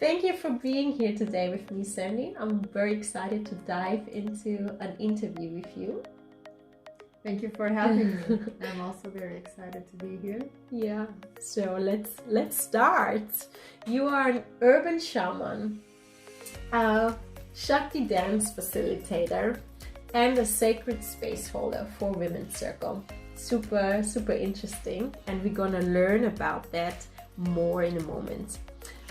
Thank you for being here today with me, Sandy. I'm very excited to dive into an interview with you. Thank you for having me. I'm also very excited to be here. Yeah, so let's start. You are an urban shaman, a Shakti dance facilitator, and a sacred space holder for Women's Circle. Super interesting, and we're gonna learn about that more in a moment.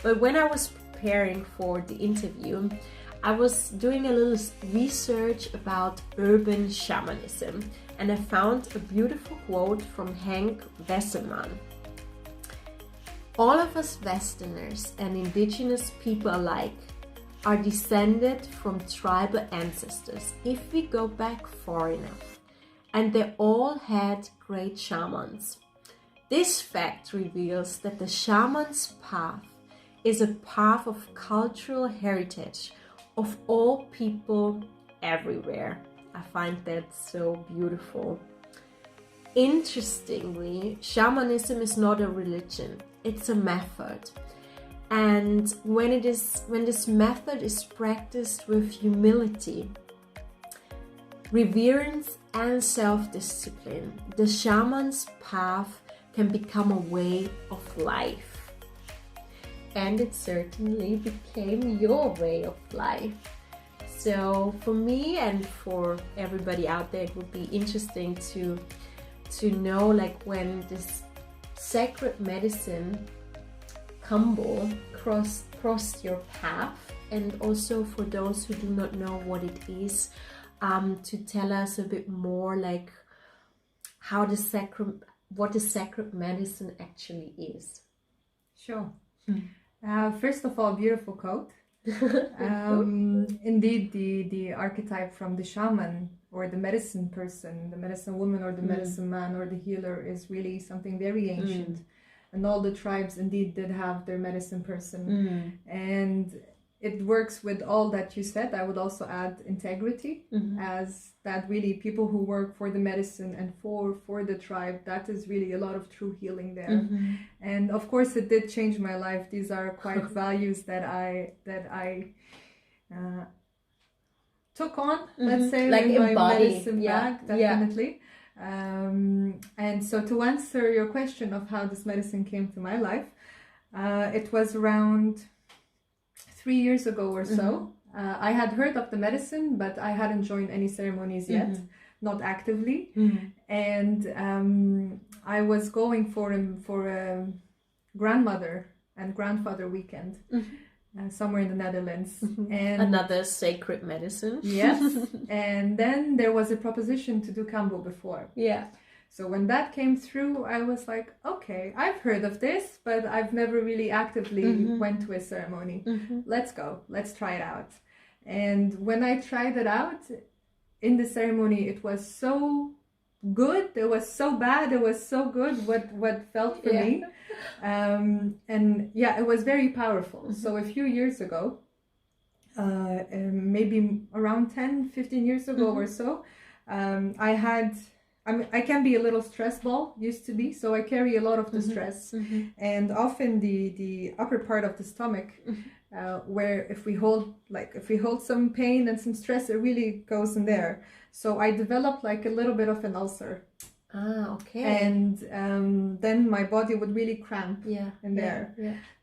But when I was preparing for the interview, I was doing a little research about urban shamanism, and I found a beautiful quote from Henk Wesselman. All of us Westerners and indigenous people alike are descended from tribal ancestors if we go back far enough, and they all had great shamans. This fact reveals that the shaman's path is a path of cultural heritage of all people everywhere. I find that so beautiful. Interestingly, shamanism is not a religion, it's a method. And when this method is practiced with humility, reverence and self-discipline, the shaman's path can become a way of life. And it certainly became your way of life. So for me and for everybody out there, it would be interesting to know, like, when this sacred medicine Kambo crossed your path, and also for those who do not know what it is, to tell us a bit more, like what the sacred medicine actually is. Sure. First of all, beautiful quote. Indeed, the archetype from the shaman or the medicine person, the medicine woman or the medicine man or the healer, is really something very ancient. And all the tribes indeed did have their medicine person. And it works with all that you said. I would also add integrity, as that really people who work for the medicine and for the tribe, that is really a lot of true healing there. And of course it did change my life. These are quite values that I took on, let's say, like in my embody. medicine bag, definitely. And so to answer your question of how this medicine came to my life, it was around 3 years ago or so. I had heard of the medicine, but I hadn't joined any ceremonies yet, not actively. And I was going for a grandmother and grandfather weekend somewhere in the Netherlands. And another sacred medicine. Yes. And then there was a proposition to do Kambo before. Yeah. So when that came through, I was like, okay, I've heard of this, but I've never really actively went to a ceremony. Let's go. Let's try it out. And when I tried it out in the ceremony, it was so good. It was so bad. It was so good what felt for me. And yeah, it was very powerful. So a few years ago, maybe around 10-15 years ago or so, I can be a little stress ball, used to be, so I carry a lot of the stress, and often the upper part of the stomach, where if we hold some pain and some stress, it really goes in there. So I developed like a little bit of an ulcer. Okay. And then my body would really cramp in there.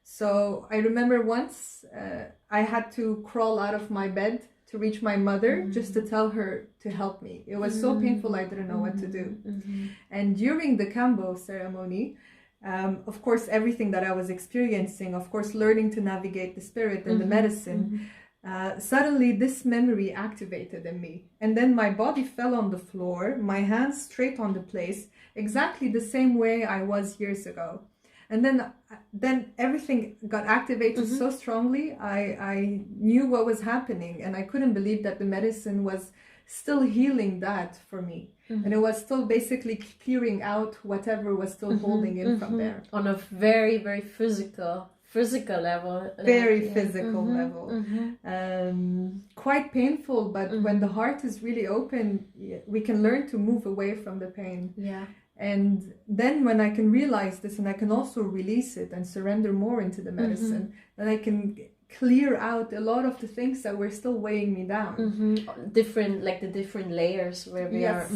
So I remember once I had to crawl out of my bed to reach my mother, just to tell her to help me. It was so painful, I didn't know what to do. And during the Kambo ceremony, of course, everything that I was experiencing, of course, learning to navigate the spirit and the medicine, suddenly this memory activated in me. And then my body fell on the floor, my hands straight on the place, exactly the same way I was years ago. And then everything got activated so strongly. I knew what was happening, and I couldn't believe that the medicine was still healing that for me. And it was still basically clearing out whatever was still holding in from there. On a very, very physical level. Very physical level. Quite painful, but when the heart is really open, we can learn to move away from the pain. Yeah. And then when I can realize this, and I can also release it and surrender more into the medicine, then I can clear out a lot of the things that were still weighing me down. Different, like the different layers where we are.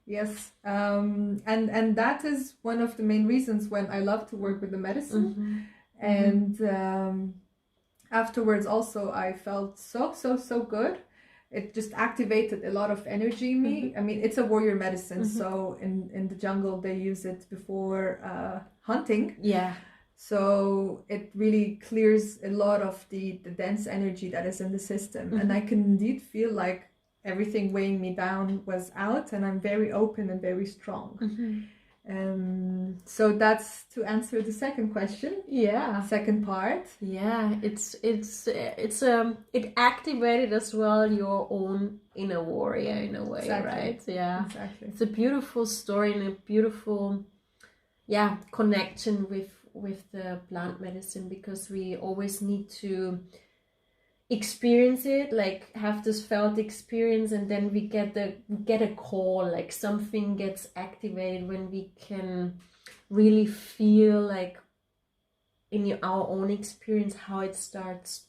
Yes. And that is one of the main reasons when I love to work with the medicine. And afterwards also I felt so good. It just activated a lot of energy in me. I mean, it's a warrior medicine, so in the jungle they use it before hunting. Yeah. So it really clears a lot of the dense energy that is in the system. And I can indeed feel like everything weighing me down was out, and I'm very open and very strong. So that's to answer the second question. Yeah. Second part. Yeah, it activated as well your own inner warrior in a way, right? Yeah. Exactly. It's a beautiful story and a beautiful connection with the plant medicine, because we always need to experience it, like have this felt experience, and then we get a call, like something gets activated when we can really feel like in our own experience how it starts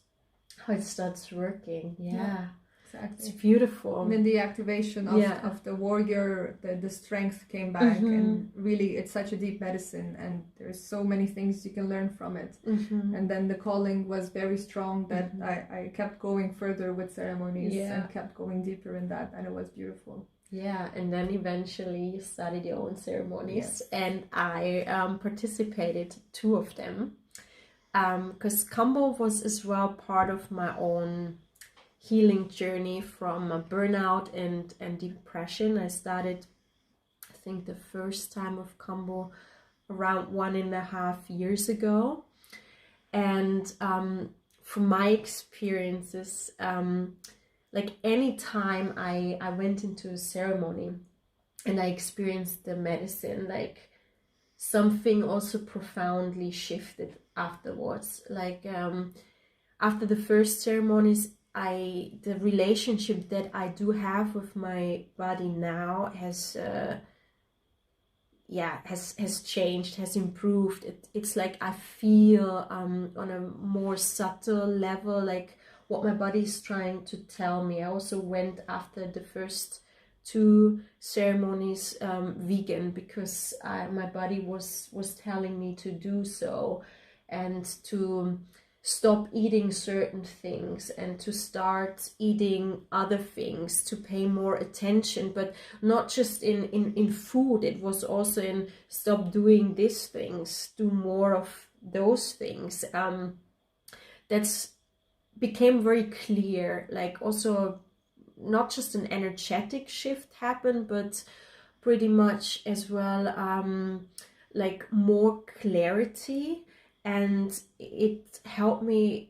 working. Yeah. Exactly. It's beautiful. I mean, the activation of the warrior, the strength came back, and really it's such a deep medicine, and there's so many things you can learn from it. And then the calling was very strong that I kept going further with ceremonies and kept going deeper in that, and it was beautiful. Yeah, and then eventually you started your own ceremonies, and I participated 2 of them, because Kambo was as well part of my own healing journey from a burnout and depression. I started, I think, the first time of Kambo around 1.5 years ago, and from my experiences, like any time I went into a ceremony and I experienced the medicine, like something also profoundly shifted afterwards. Like after the first ceremonies, the relationship that I do have with my body now has changed, has improved. It's like I feel on a more subtle level like what my body is trying to tell me. I also went after the first 2 ceremonies vegan, because my body was telling me to do so, and to stop eating certain things and to start eating other things, to pay more attention, but not just in food. It was also in stop doing these things, do more of those things. That's became very clear. Like also not just an energetic shift happened, but pretty much as well like more clarity. And it helped me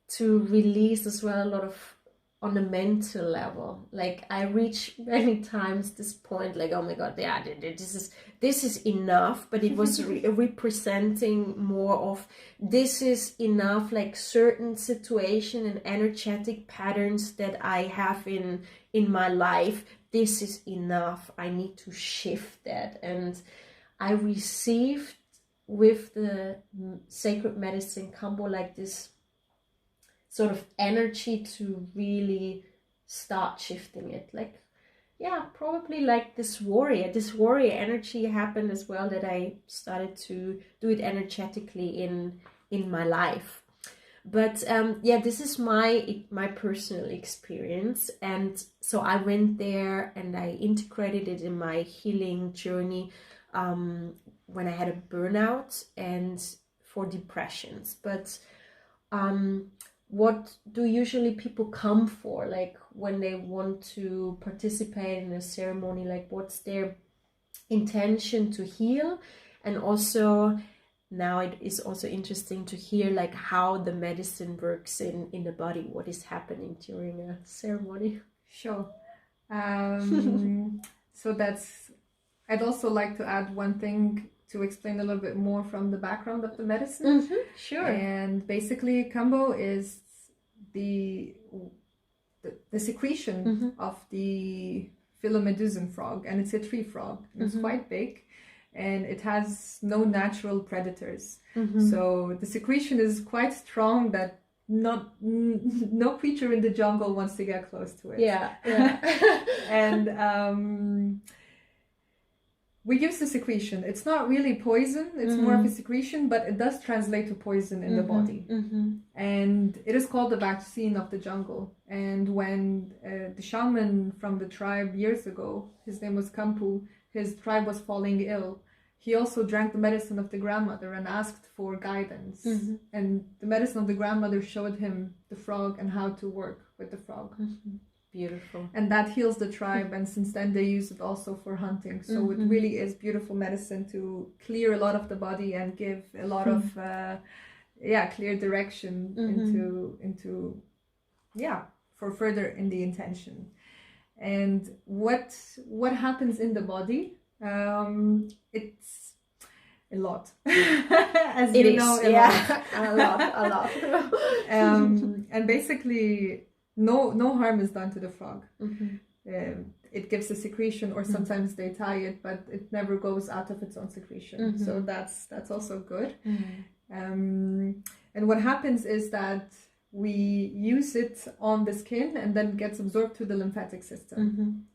to release as well a lot of on a mental level. Like I reach many times this point, like, oh my god, yeah, this is enough. But it was representing more of this is enough, like certain situation and energetic patterns that I have in my life. This is enough. I need to shift that. And I received with the sacred medicine Kambo like this sort of energy to really start shifting it. Like, yeah, probably like this warrior energy happened as well, that I started to do it energetically in my life. But this is my personal experience. And so I went there and I integrated it in my healing journey when I had a burnout and for depressions. But what do usually people come for, like when they want to participate in a ceremony? Like what's their intention to heal? And also now it is also interesting to hear like how the medicine works in the body, what is happening during a ceremony. Sure. So I'd also like to add one thing to explain a little bit more from the background of the medicine. Sure. And basically Kambo is the secretion of the Philomedusan frog, and it's a tree frog. It's quite big, and it has no natural predators. So the secretion is quite strong that no creature in the jungle wants to get close to it. Yeah. And we use the secretion. It's not really poison, it's more of a secretion, but it does translate to poison in the body. And it is called the vaccine of the jungle. And when the shaman from the tribe years ago, his name was Kambo, his tribe was falling ill, he also drank the medicine of the grandmother and asked for guidance. And the medicine of the grandmother showed him the frog and how to work with the frog. Beautiful. And that heals the tribe, and since then they use it also for hunting. So it really is beautiful medicine to clear a lot of the body and give a lot of clear direction into for further in the intention. And what happens in the body, it's a lot. As it you is, know, a lot. And basically no harm is done to the frog. It gives a secretion, or sometimes they tie it, but it never goes out of its own secretion. So that's also good. And what happens is that we use it on the skin, and then it gets absorbed to the lymphatic system.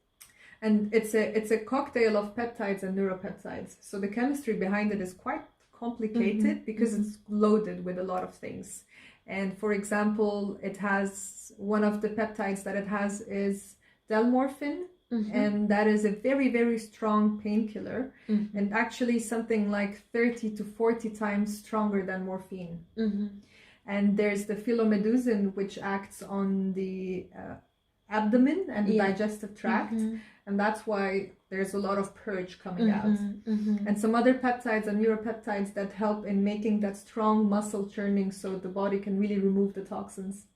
And it's a cocktail of peptides and neuropeptides. So the chemistry behind it is quite complicated because it's loaded with a lot of things. And for example, it has one of the peptides that it has is delmorphin, and that is a very, very strong painkiller, and actually something like 30 to 40 times stronger than morphine. And there's the phylomeduzin, which acts on the abdomen and the digestive tract, and that's why there's a lot of purge coming out. And some other peptides and neuropeptides that help in making that strong muscle churning so the body can really remove the toxins.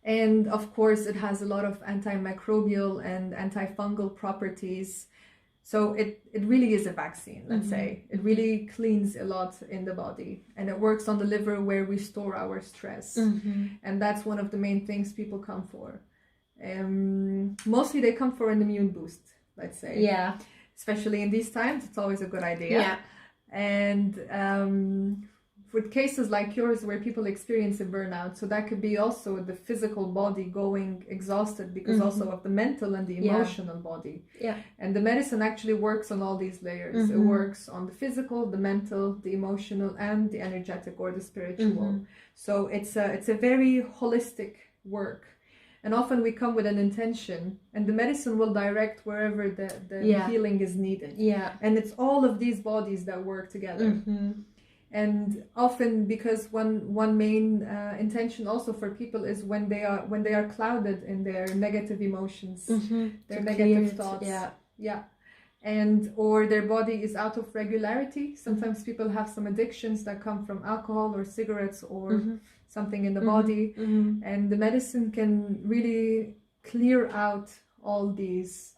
And of course it has a lot of antimicrobial and antifungal properties. So it really is a vaccine, let's say. It really cleans a lot in the body, and it works on the liver where we store our stress. And that's one of the main things people come for. Mostly they come for an immune boost, let's say. Yeah. Especially in these times, it's always a good idea. Yeah. And with cases like yours where people experience a burnout, so that could be also the physical body going exhausted because also of the mental and the emotional body. Yeah. And the medicine actually works on all these layers. It works on the physical, the mental, the emotional, and the energetic or the spiritual. So it's a very holistic work. And often we come with an intention, and the medicine will direct wherever the healing is needed. Yeah. And it's all of these bodies that work together. And often, because one main intention also for people is when they are clouded in their negative emotions, their negative thoughts, and or their body is out of regularity. Sometimes people have some addictions that come from alcohol or cigarettes or something in the body, and the medicine can really clear out all these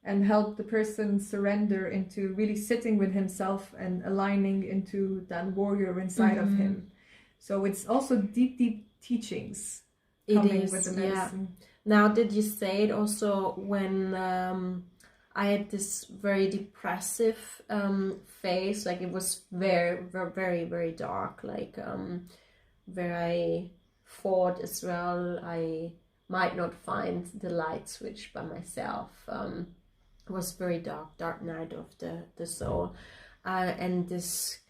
and help the person surrender into really sitting with himself and aligning into that warrior inside of him. So it's also deep teachings coming with the medicine. Yeah. Now, did you say it also when I had this very depressive phase, like it was very, very, very dark, like where I thought as well I might not find the light switch by myself. It was very dark night of the soul, and this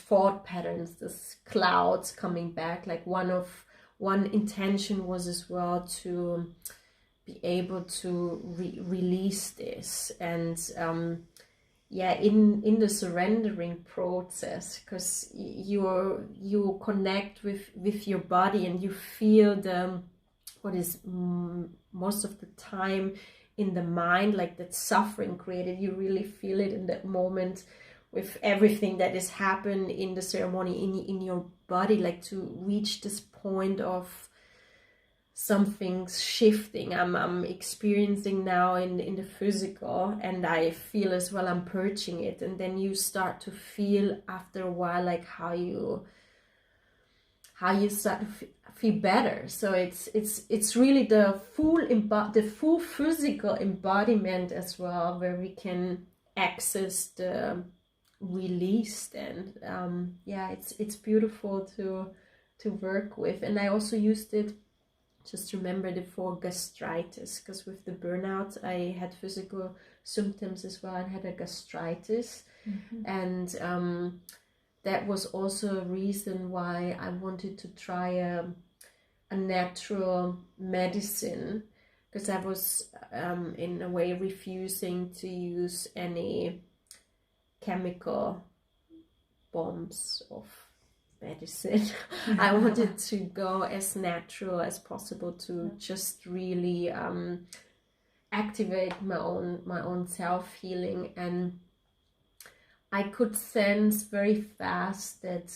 thought patterns, this clouds coming back. Like one intention was as well to be able to release this, and in the surrendering process, because you connect with your body and you feel what is most of the time in the mind, like that suffering created, you really feel it in that moment with everything that has happened in the ceremony in your body, like to reach this point of something's shifting. I'm experiencing now in the physical, and I feel as well I'm purging it, and then you start to feel after a while like how you start to feel better. So it's really the full physical embodiment as well, where we can access the release. And yeah, it's beautiful to work with. And I also used it, just remember, for gastritis, because with the burnout I had physical symptoms as well. I had a gastritis, and that was also a reason why I wanted to try a natural medicine, because I was in a way refusing to use any chemical bombs of medicine. I wanted to go as natural as possible to just really activate my own self-healing. And I could sense very fast that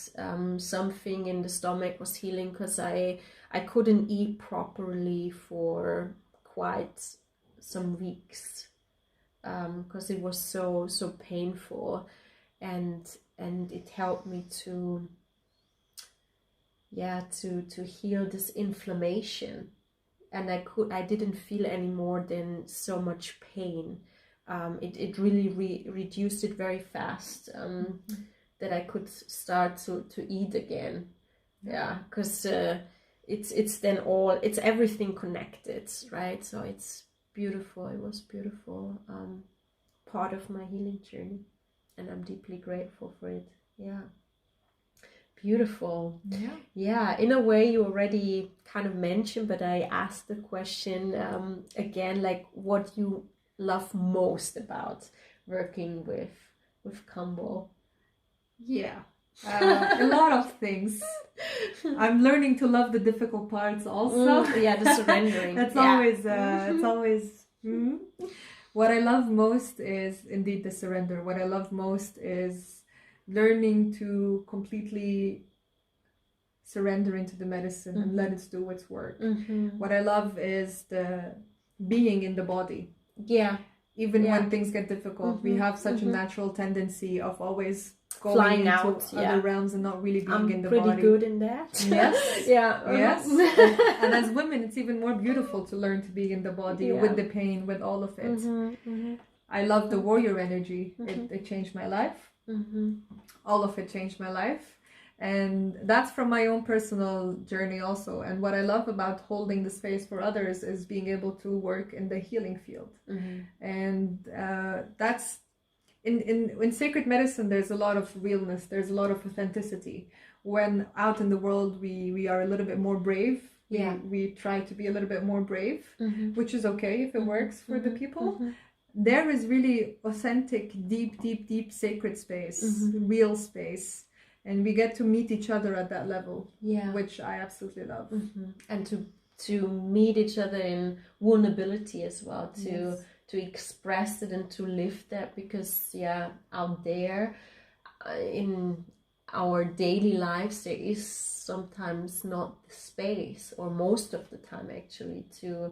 something in the stomach was healing, because I couldn't eat properly for quite some weeks, because it was so painful, and it helped me to heal this inflammation. And I didn't feel any more than so much pain. It really reduced it very fast, that I could start to eat again. Yeah, because it's everything connected, right? So it's beautiful. It was beautiful, part of my healing journey, and I'm deeply grateful for it. Yeah. Beautiful. Yeah, in a way you already kind of mentioned, but I asked the question again, like what you love most about working with Kambo. A lot of things. I'm learning to love the difficult parts also. The surrendering. That's always it's always what I love most is indeed the surrender. What I love most is learning to completely surrender into the medicine and let it do its work. What I love is the being in the body. Even when things get difficult, we have such a natural tendency of always going flying into out other realms and not really being in the body. I'm body. pretty good in that. Yes. Yes. And as women, it's even more beautiful to learn to be in the body with the pain, with all of it. I love the warrior energy. It changed my life. All of it changed my life. And that's from my own personal journey also. And what I love about holding the space for others is being able to work in the healing field. And that's in sacred medicine, there's a lot of realness, there's a lot of authenticity. When out in the world we are a little bit more brave. We try to be a little bit more brave, which is okay if it works for the people. There is really authentic, deep sacred space, real space. And we get to meet each other at that level, which I absolutely love. And to meet each other in vulnerability as well, to express it and to live that, because out there in our daily lives there is sometimes not the space, or most of the time actually, to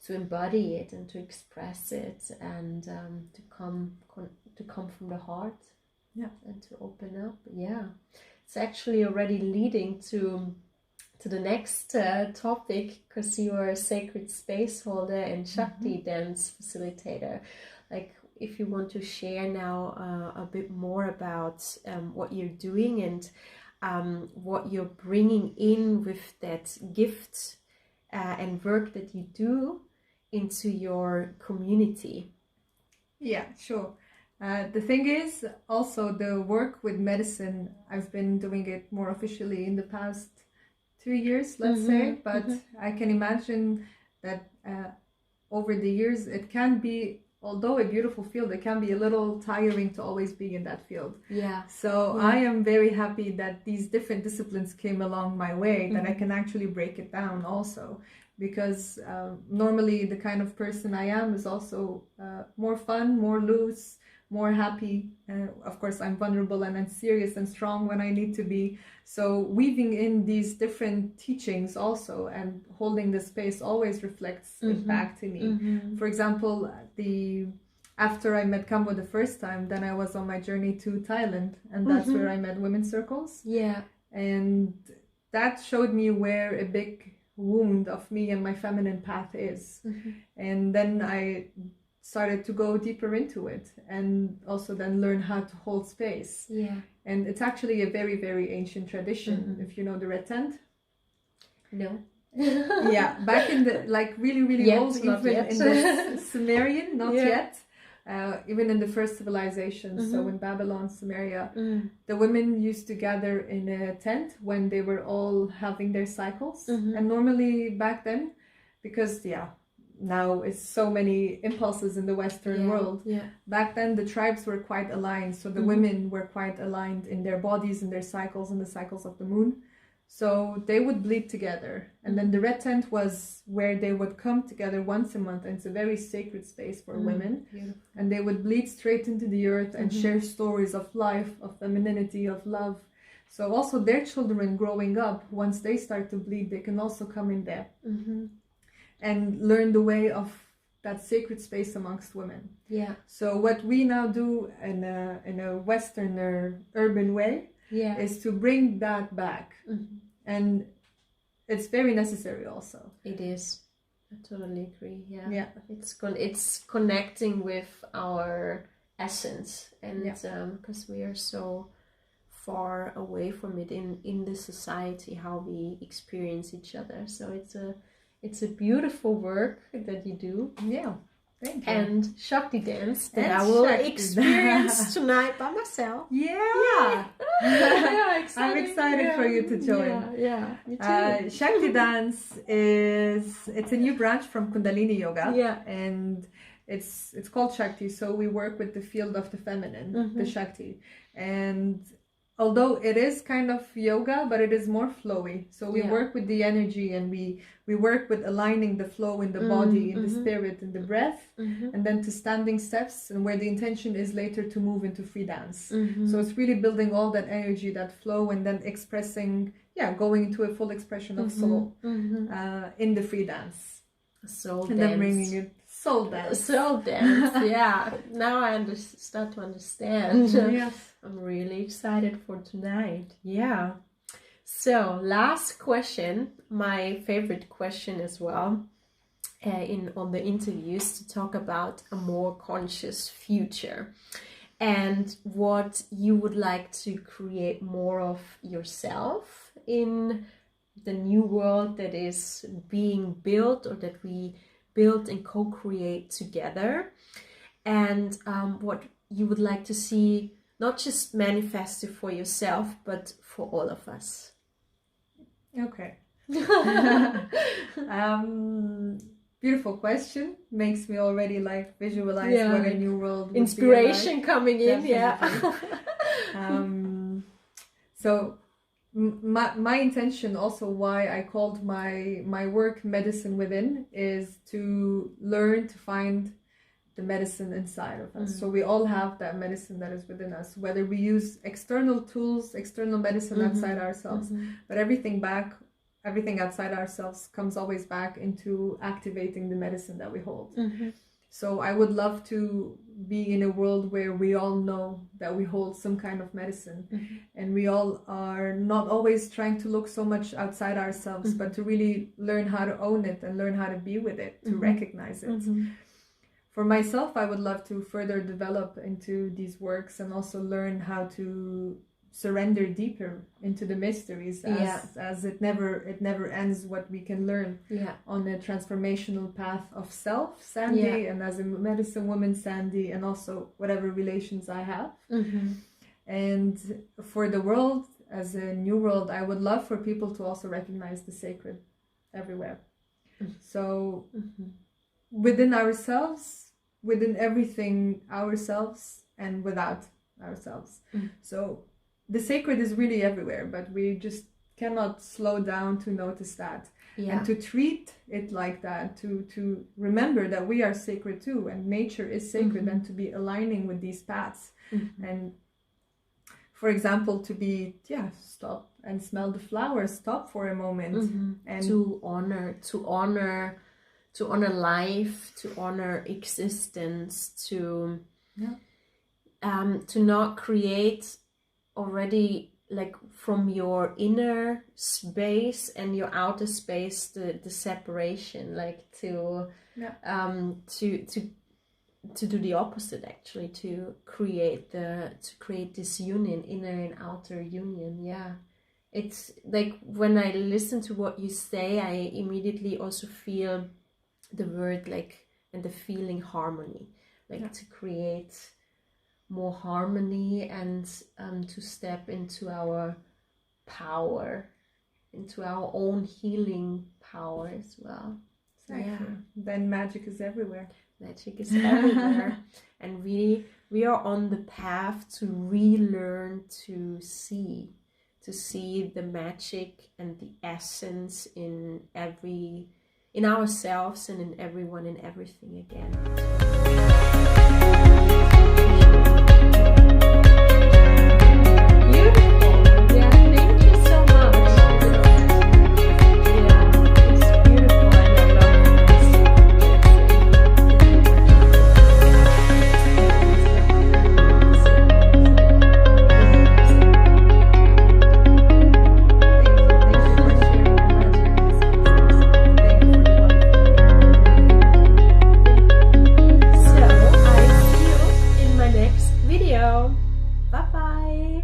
embody it and to express it, and to come from the heart. And to open up. It's actually already leading to the next topic, because you are a sacred space holder and Shakti dance facilitator. Like, if you want to share now a bit more about what you're doing and what you're bringing in with that gift and work that you do into your community. Yeah, sure. The thing is, also the work with medicine, I've been doing it more officially in the past 2 years, let's say, but I can imagine that over the years it can be, although a beautiful field, it can be a little tiring to always be in that field. So I am very happy that these different disciplines came along my way, that I can actually break it down also. Because normally the kind of person I am is also more fun, more loose, more happy. Of course, I'm vulnerable and I'm serious and strong when I need to be. So weaving in these different teachings also and holding the space always reflects it back to me. For example, after I met Kambo the first time, then I was on my journey to Thailand, and that's where I met women's circles. And that showed me where a big wound of me and my feminine path is. And then I started to go deeper into it, and also then learn how to hold space. Yeah. And it's actually a very, very ancient tradition. If you know the red tent. No. Yeah, back in the really, really old, even in the Sumerian, not yet. Even in the first civilization, so in Babylon, Sumeria, the women used to gather in a tent when they were all having their cycles. And normally back then, because now it's so many impulses in the Western world. Back then the tribes were quite aligned, so the women were quite aligned in their bodies and their cycles and the cycles of the moon. So they would bleed together, and then the red tent was where they would come together once a month, and it's a very sacred space for women. Beautiful. And they would bleed straight into the earth and share stories of life, of femininity, of love. So also their children growing up, once they start to bleed, they can also come in there and learn the way of that sacred space amongst women. Yeah. So what we now do in a Westerner urban way is to bring that back. And it's very necessary also. It is. I totally agree. Yeah. It's connecting with our essence, and because we are so far away from it in the society, how we experience each other. So it's a beautiful work that you do. Yeah. Thank you. And Shakti dance that I will experience tonight by myself. Yeah. I'm excited for you to join. Yeah. Me too. Shakti dance it's a new branch from Kundalini Yoga. Yeah. And it's called Shakti. So we work with the field of the feminine, the Shakti. And although it is kind of yoga, but it is more flowy. So we work with the energy, and we work with aligning the flow in the body, in the spirit, in the breath, and then to standing steps, and where the intention is later to move into free dance. So it's really building all that energy, that flow, and then expressing, going into a full expression of soul in the free dance. Soul and dance. Then bringing it soul dance. Soul dance, yeah. Now I start to understand. Yes. I'm really excited for tonight. Yeah. So last question, my favorite question as well, on the interviews, to talk about a more conscious future and what you would like to create more of yourself in the new world that is being built, or that we build and co-create together, and what you would like to see not just manifested for yourself, but for all of us. Okay. Beautiful question. Makes me already visualize what a new world would inspiration be like. Coming in. Definitely. So my intention, also why I called my work Medicine Within, is to learn to find the medicine inside of us. So we all have that medicine that is within us, whether we use external tools, external medicine outside ourselves, but everything outside ourselves comes always back into activating the medicine that we hold. So I would love to be in a world where we all know that we hold some kind of medicine, and we all are not always trying to look so much outside ourselves, but to really learn how to own it and learn how to be with it, to recognize it. For myself, I would love to further develop into these works and also learn how to surrender deeper into the mysteries, as it never ends what we can learn on the transformational path of self, Sandy, and as a medicine woman, Sandy, and also whatever relations I have. And for the world, as a new world, I would love for people to also recognize the sacred everywhere. So within ourselves, within everything, ourselves, and without ourselves. So the sacred is really everywhere, but we just cannot slow down to notice that. And to treat it like that, to remember that we are sacred too, and nature is sacred, and to be aligning with these paths. And for example, to be stop and smell the flowers, stop for a moment, and to honor life, to honor existence, to not create already from your inner space and your outer space the separation, to do the opposite, actually, to create this union, inner and outer union. Yeah, it's like when I listen to what you say, I immediately also feel the word like and the feeling harmony, like to create more harmony and to step into our power, into our own healing power as well. Exactly. Yeah. Then magic is everywhere. Magic is everywhere. And we are on the path to relearn to see the magic and the essence in ourselves and in everyone and everything again. Bye bye.